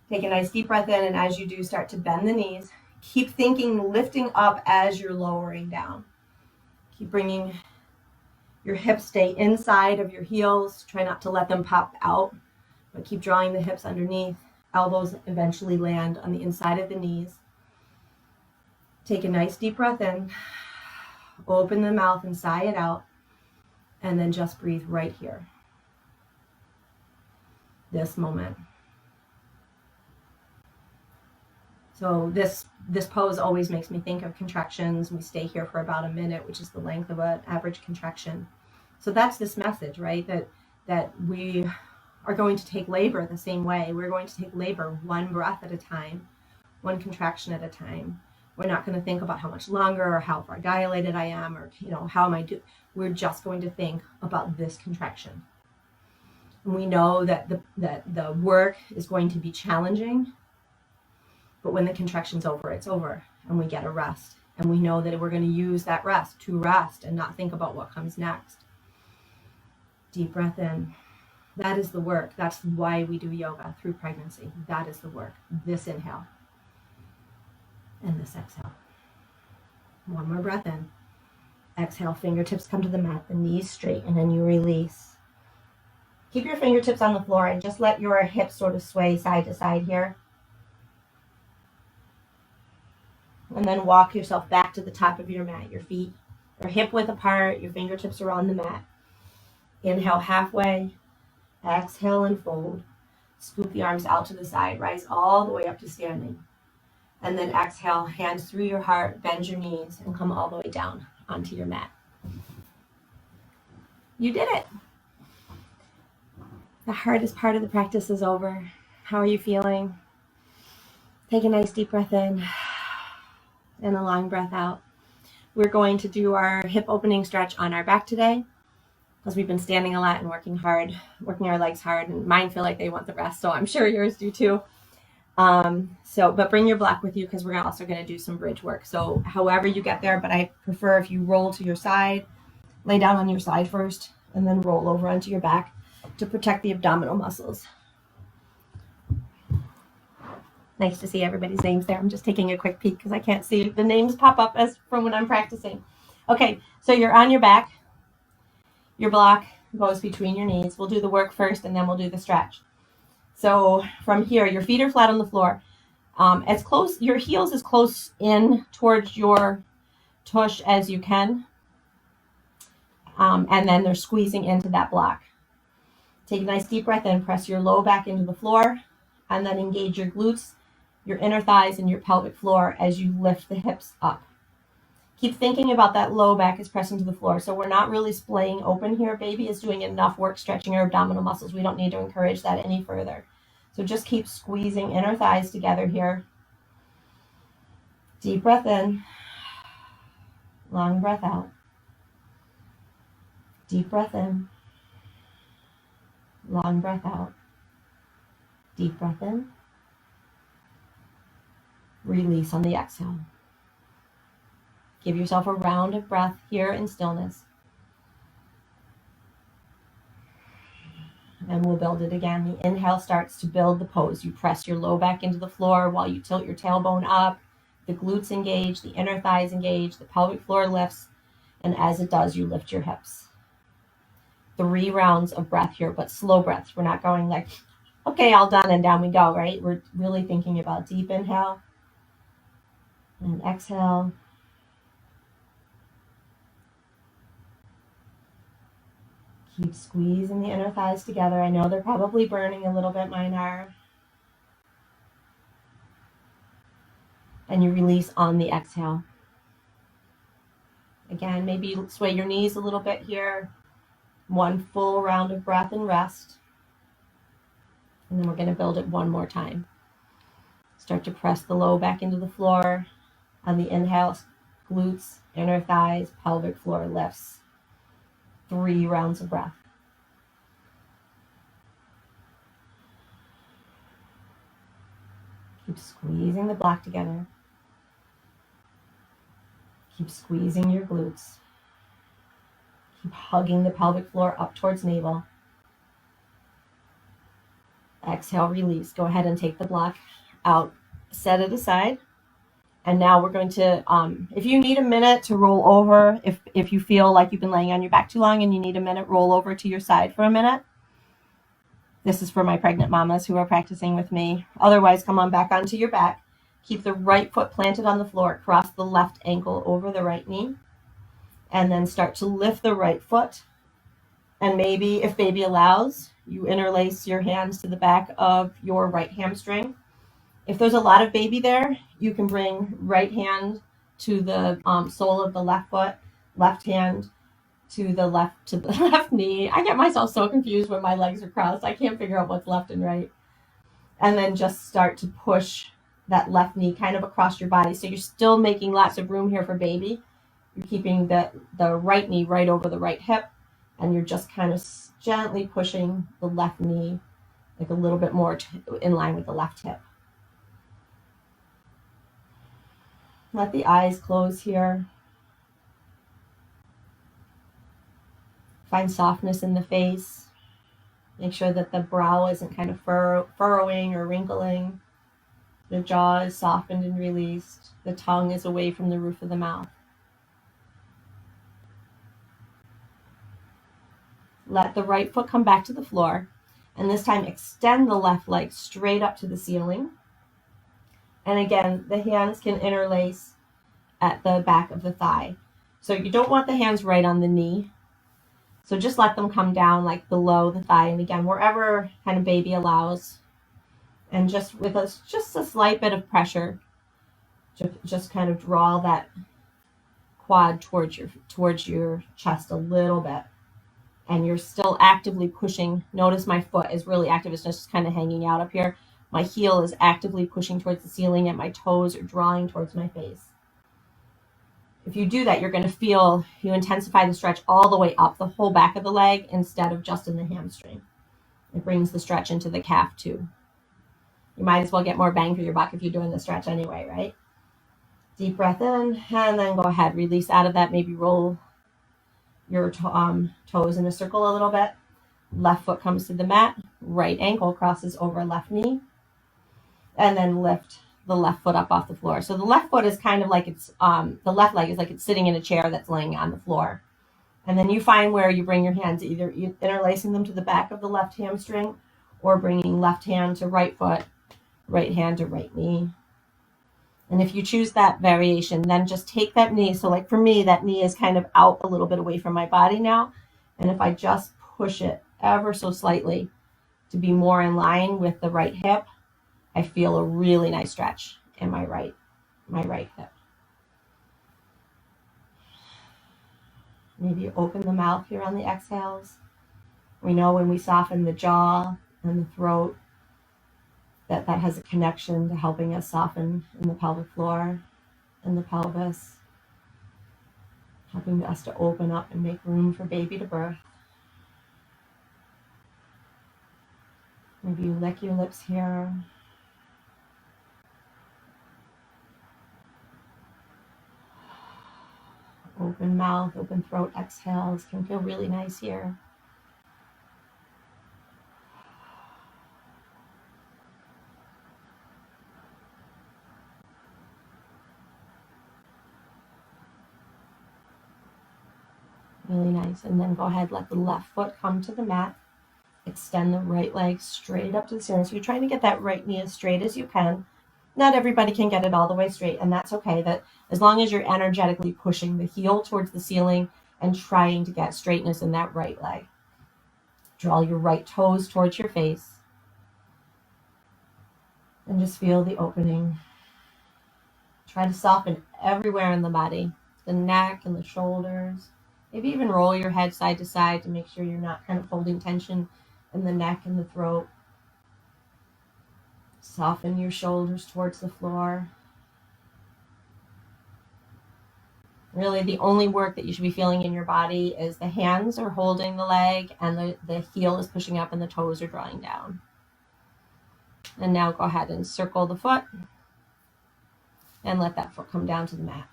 Take a nice deep breath in, and as you do, start to bend the knees. Keep thinking, lifting up as you're lowering down. Keep bringing your hips, stay inside of your heels. Try not to let them pop out, but keep drawing the hips underneath. Elbows eventually land on the inside of the knees. Take a nice deep breath in, open the mouth and sigh it out, and then just breathe right here. This moment. So this pose always makes me think of contractions. We stay here for about a minute, which is the length of an average contraction. So that's this message, right? That we are going to take labor the same way. We're going to take labor one breath at a time, one contraction at a time. We're not going to think about how much longer or how far dilated I am or, how am I doing. We're just going to think about this contraction. And we know that the work is going to be challenging, but when the contraction's over, it's over, and we get a rest. And we know that we're going to use that rest to rest and not think about what comes next. Deep breath in. That is the work. That's why we do yoga through pregnancy. That is the work. This inhale and this exhale. One more breath in. Exhale, fingertips come to the mat, the knees straight, and then you release. Keep your fingertips on the floor and just let your hips sort of sway side to side here. And then walk yourself back to the top of your mat. Your feet are hip width apart. Your fingertips are on the mat. Inhale halfway. Exhale and fold. Scoop the arms out to the side. Rise all the way up to standing. And then exhale, hands through your heart, bend your knees, and come all the way down onto your mat. You did it. The hardest part of the practice is over. How are you feeling? Take a nice deep breath in and a long breath out. We're going to do our hip opening stretch on our back today because we've been standing a lot and working our legs hard, and mine feel like they want the rest, so I'm sure yours do too. But bring your block with you because we're also going to do some bridge work. So however you get there, but I prefer if you roll to your side, lay down on your side first, and then roll over onto your back to protect the abdominal muscles. Nice to see everybody's names there. I'm just taking a quick peek because I can't see the names pop up as from when I'm practicing. Okay, so you're on your back. Your block goes between your knees. We'll do the work first and then we'll do the stretch. So from here, your feet are flat on the floor. As close, your heels as close in towards your tush as you can. And then they're squeezing into that block. Take a nice deep breath in, press your low back into the floor, and then engage your glutes, your inner thighs, and your pelvic floor as you lift the hips up. Keep thinking about that low back is pressing to the floor. So we're not really splaying open here. Baby is doing enough work stretching our abdominal muscles. We don't need to encourage that any further. So just keep squeezing inner thighs together here. Deep breath in. Long breath out. Deep breath in. Long breath out. Deep breath in. Release on the exhale. Give yourself a round of breath here in stillness. And we'll build it again. The inhale starts to build the pose. You press your low back into the floor while you tilt your tailbone up. The glutes engage, the inner thighs engage, the pelvic floor lifts, and as it does, you lift your hips. 3 rounds of breath here, but slow breaths. We're not going like, okay, all done, and down we go, right? We're really thinking about deep inhale and exhale. Keep squeezing the inner thighs together. I know they're probably burning a little bit, mine are. And you release on the exhale. Again, maybe sway your knees a little bit here. 1 full round of breath and rest. And then we're going to build it one more time. Start to press the low back into the floor. On the inhale, glutes, inner thighs, pelvic floor lifts. 3 rounds of breath. Keep squeezing the block together. Keep squeezing your glutes. Keep hugging the pelvic floor up towards navel. Exhale, release. Go ahead and take the block out. Set it aside. And now we're going to, if you need a minute to roll over, if you feel like you've been laying on your back too long and you need a minute, roll over to your side for a minute. This is for my pregnant mamas who are practicing with me. Otherwise, come on back onto your back. Keep the right foot planted on the floor. Cross the left ankle over the right knee. And then start to lift the right foot. And maybe, if baby allows, you interlace your hands to the back of your right hamstring. If there's a lot of baby there, you can bring right hand to the sole of the left foot, left hand to the left knee. I get myself so confused when my legs are crossed. I can't figure out what's left and right. And then just start to push that left knee kind of across your body. So you're still making lots of room here for baby. You're keeping the right knee right over the right hip, and you're just kind of gently pushing the left knee like a little bit more in line with the left hip. Let the eyes close here. Find softness in the face. Make sure that the brow isn't kind of furrowing or wrinkling. The jaw is softened and released. The tongue is away from the roof of the mouth. Let the right foot come back to the floor, and this time extend the left leg straight up to the ceiling. And again, the hands can interlace at the back of the thigh. So you don't want the hands right on the knee. So just let them come down like below the thigh. And again, wherever kind of baby allows. And just with just a slight bit of pressure, just kind of draw that quad towards your chest a little bit. And you're still actively pushing. Notice my foot is really active. It's just kind of hanging out up here. My heel is actively pushing towards the ceiling, and my toes are drawing towards my face. If you do that, you're going to feel you intensify the stretch all the way up the whole back of the leg instead of just in the hamstring. It brings the stretch into the calf too. You might as well get more bang for your buck if you're doing the stretch anyway, right? Deep breath in, and then go ahead, release out of that. Maybe roll your toes in a circle a little bit. Left foot comes to the mat. Right ankle crosses over left knee. And then lift the left foot up off the floor. So the left foot is kind of like it's, the left leg is like it's sitting in a chair that's laying on the floor. And then you find where you bring your hands, either interlacing them to the back of the left hamstring or bringing left hand to right foot, right hand to right knee. And if you choose that variation, then just take that knee. So like for me, that knee is kind of out a little bit away from my body now. And if I just push it ever so slightly to be more in line with the right hip, I feel a really nice stretch in my right hip. Maybe open the mouth here on the exhales. We know when we soften the jaw and the throat, that has a connection to helping us soften in the pelvic floor and the pelvis, helping us to open up and make room for baby to birth. Maybe you lick your lips here. Open mouth, open throat exhales can feel really nice here. Really nice. And then go ahead, let the left foot come to the mat. Extend the right leg straight up to the ceiling. So you're trying to get that right knee as straight as you can. Not everybody can get it all the way straight, and that's okay. That as long as you're energetically pushing the heel towards the ceiling and trying to get straightness in that right leg. Draw your right toes towards your face. And just feel the opening. Try to soften everywhere in the body, the neck and the shoulders. Maybe even roll your head side to side to make sure you're not kind of holding tension in the neck and the throat. Soften your shoulders towards the floor. Really, the only work that you should be feeling in your body is the hands are holding the leg and the heel is pushing up and the toes are drawing down. And now go ahead and circle the foot and let that foot come down to the mat.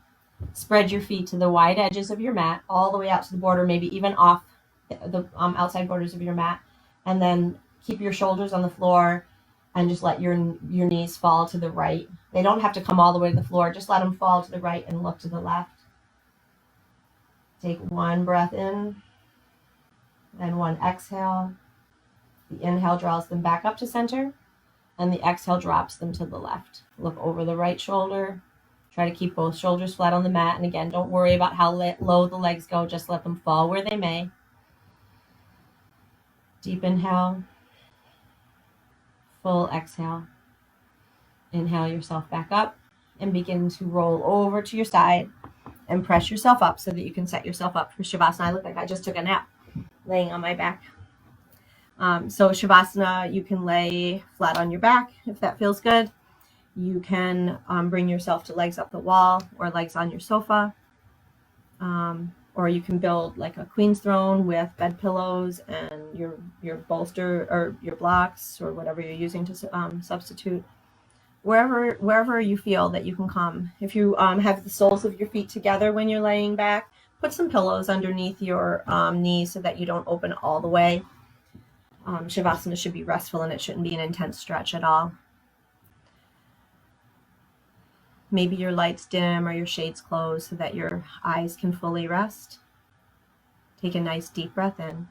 Spread your feet to the wide edges of your mat, all the way out to the border, maybe even off the outside borders of your mat. And then keep your shoulders on the floor and just let your knees fall to the right. They don't have to come all the way to the floor. Just let them fall to the right and look to the left. Take one breath in and one exhale. The inhale draws them back up to center. and the exhale drops them to the left. Look over the right shoulder. Try to keep both shoulders flat on the mat. And again, don't worry about how low the legs go. Just let them fall where they may. Deep inhale. Full exhale. Inhale yourself back up and begin to roll over to your side and press yourself up so that you can set yourself up for Shavasana. I look like I just took a nap laying on my back. So Shavasana, you can lay flat on your back if that feels good. You can bring yourself to legs up the wall or legs on your sofa. Or you can build like a queen's throne with bed pillows and your bolster or your blocks or whatever you're using to substitute. Wherever you feel that you can come. If you have the soles of your feet together when you're laying back, put some pillows underneath your knees so that you don't open all the way. Shavasana should be restful and it shouldn't be an intense stretch at all. Maybe your lights dim or your shades closed so that your eyes can fully rest. Take a nice deep breath in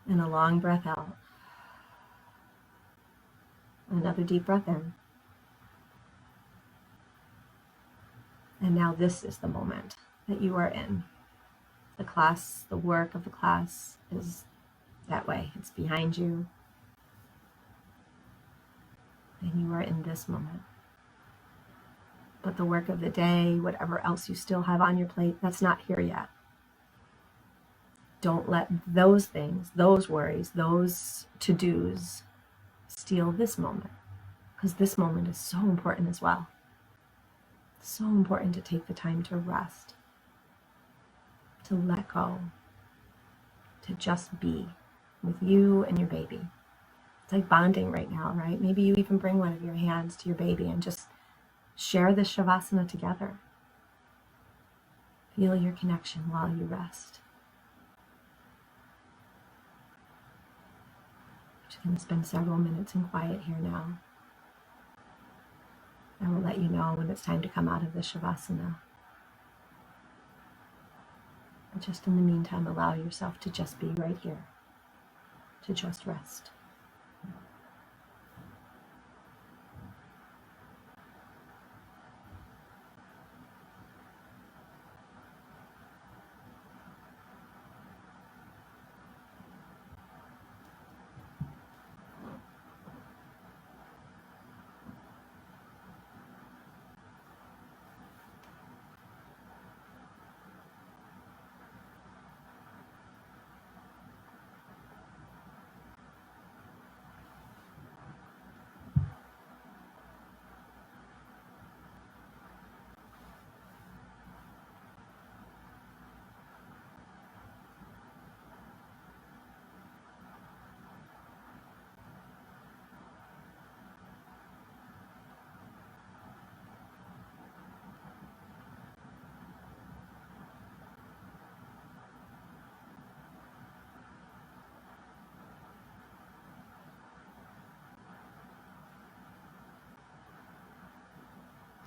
and a long breath out. Another deep breath in. And now this is the moment that you are in. The class, the work of the class is that way. It's behind you. And you are in this moment. But the work of the day, whatever else you still have on your plate, that's not here yet. Don't let those things, those worries, those to-dos steal this moment. Because this moment is so important as well. So important to take the time to rest, to let go, to just be with you and your baby. It's like bonding right now, right? Maybe you even bring one of your hands to your baby and just share this Shavasana together. Feel your connection while you rest. I'm just going to spend several minutes in quiet here now. I will let you know when it's time to come out of the Shavasana. But just in the meantime, allow yourself to just be right here, to just rest.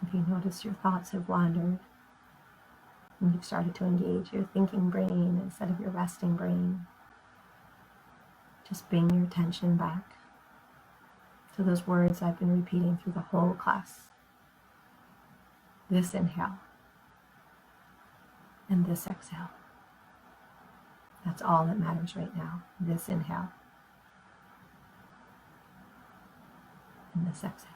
If you notice your thoughts have wandered and you've started to engage your thinking brain instead of your resting brain, just bring your attention back to those words I've been repeating through the whole class. This inhale and this exhale. That's all that matters right now. This inhale and this exhale.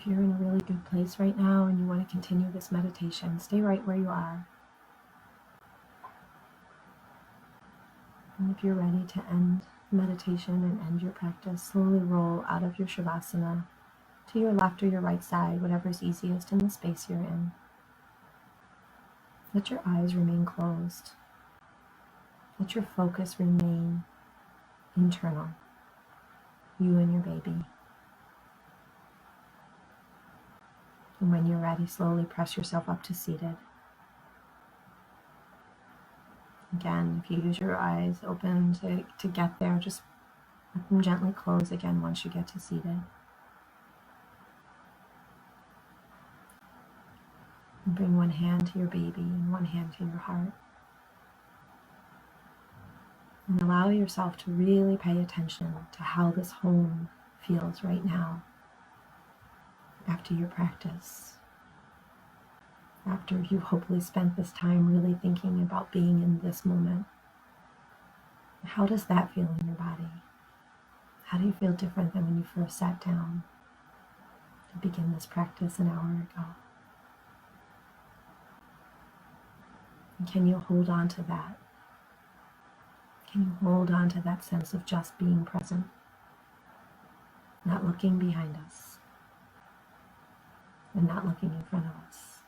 If you're in a really good place right now and you want to continue this meditation, stay right where you are. And if you're ready to end meditation and end your practice, slowly roll out of your Shavasana to your left or your right side, whatever's easiest in the space you're in. Let your eyes remain closed. Let your focus remain internal, you and your baby. And when you're ready, slowly press yourself up to seated. Again, if you use your eyes open to get there, just let them gently close again once you get to seated. And bring one hand to your baby and one hand to your heart. And allow yourself to really pay attention to how this home feels right now after your practice. After you've hopefully spent this time really thinking about being in this moment. How does that feel in your body? How do you feel different than when you first sat down to begin this practice an hour ago? And can you hold on to that? Can you hold on to that sense of just being present, not looking behind us, and not looking in front of us?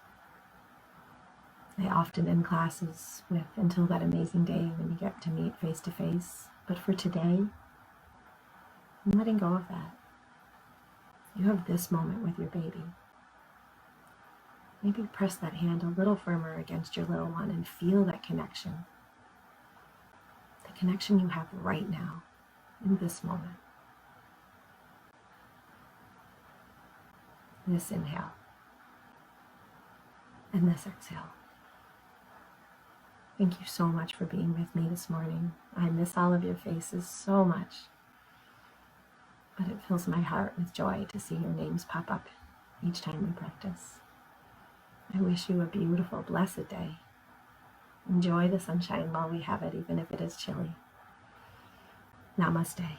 I often end classes with "until that amazing day when you get to meet face to face." But for today, I'm letting go of that. You have this moment with your baby. Maybe press that hand a little firmer against your little one and feel that connection. The connection you have right now, in this moment. This inhale. And this exhale. Thank you so much for being with me this morning. I miss all of your faces so much. But it fills my heart with joy to see your names pop up each time we practice. I wish you a beautiful, blessed day. Enjoy the sunshine while we have it, even if it is chilly. Namaste.